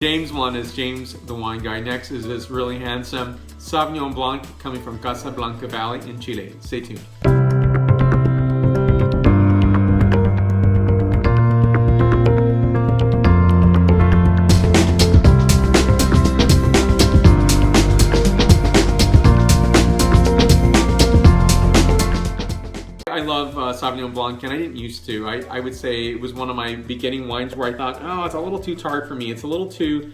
James 1 is James the wine guy. Next is this really handsome Sauvignon Blanc coming from Casablanca Valley in Chile. Stay tuned. I love Sauvignon Blanc, and I didn't used to. I would say it was one of my beginning wines where I thought, oh, it's a little too tart for me. It's a little too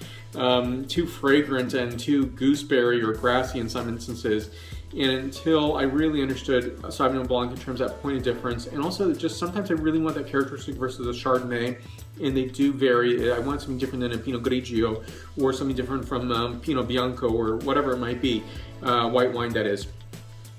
fragrant and too gooseberry or grassy in some instances. And until I really understood Sauvignon Blanc in terms of that point of difference, and also just sometimes I really want that characteristic versus a Chardonnay, and they do vary. I want something different than a Pinot Grigio or something different from Pinot Bianco or whatever it might be, white wine that is.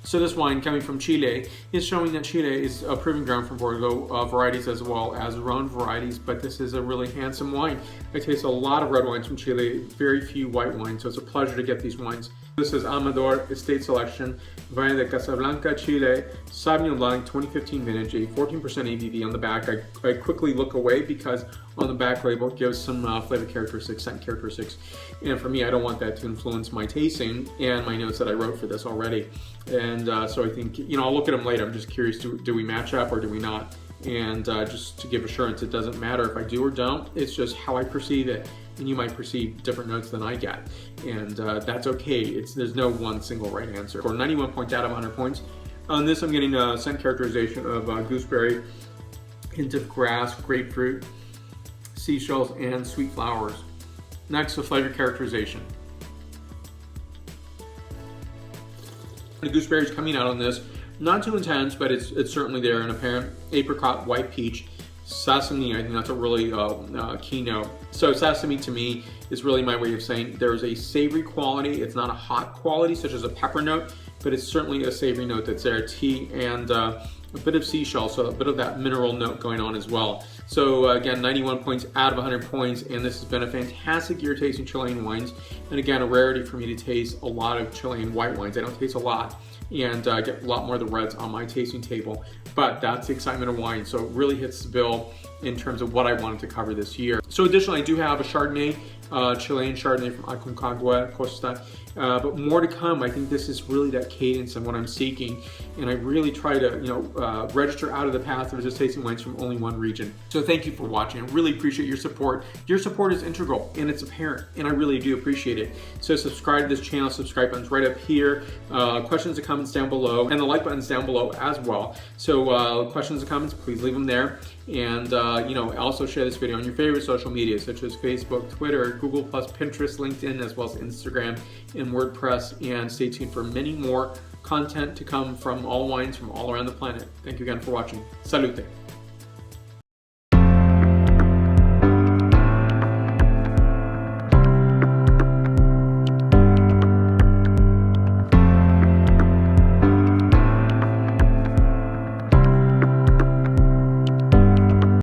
So this wine coming from Chile is showing that Chile is a proving ground for Bordeaux varieties as well as Rhone varieties, but this is a really handsome wine. I taste a lot of red wines from Chile, very few white wines, so it's a pleasure to get these wines. This is Armador Estate Selection, Valle de Casablanca, Chile, Sauvignon Blanc 2015 vintage, a 14% ABV on the back. I quickly look away because on the back label it gives some flavor characteristics, scent characteristics. And for me, I don't want that to influence my tasting and my notes that I wrote for this already. And so I think, I'll look at them later. I'm just curious, do we match up or do we not? And just to give assurance, it doesn't matter if I do or don't. It's just how I perceive it. And you might perceive different notes than I get. And that's okay. There's no one single right answer. For 91 points out of 100 points. On this, I'm getting a scent characterization of gooseberry, hint of grass, grapefruit, seashells, and sweet flowers. Next, the flavor characterization. The gooseberry is coming out on this. Not too intense, but it's certainly there. An apparent apricot, white peach, sesame. I think that's a really key note. So sesame to me is really my way of saying there's a savory quality. It's not a hot quality such as a pepper note, but it's certainly a savory note that's there. Tea and a bit of seashell, so a bit of that mineral note going on as well. So again, 91 points out of 100 points, and this has been a fantastic year tasting Chilean wines. And again, a rarity for me to taste a lot of Chilean white wines. I don't taste a lot, and I get a lot more of the reds on my tasting table. But that's the excitement of wine, so it really hits the bill in terms of what I wanted to cover this year. So additionally, I do have a Chardonnay, Chilean Chardonnay from Aconcagua Costa, but more to come. I think this is really that cadence and what I'm seeking, and I really try to register out of the path of just tasting wines from only one region. So thank you for watching. I really appreciate your support. Your support is integral and it's apparent, and I really do appreciate it. So subscribe to this channel. Subscribe button's right up here. Questions and comments down below, and the like button's down below as well. So questions and comments, please leave them there. And also share this video on your favorite social media such as Facebook, Twitter, Google+, Pinterest, LinkedIn, as well as Instagram and WordPress. And stay tuned for many more content to come from all wines from all around the planet. Thank you again for watching. Salute!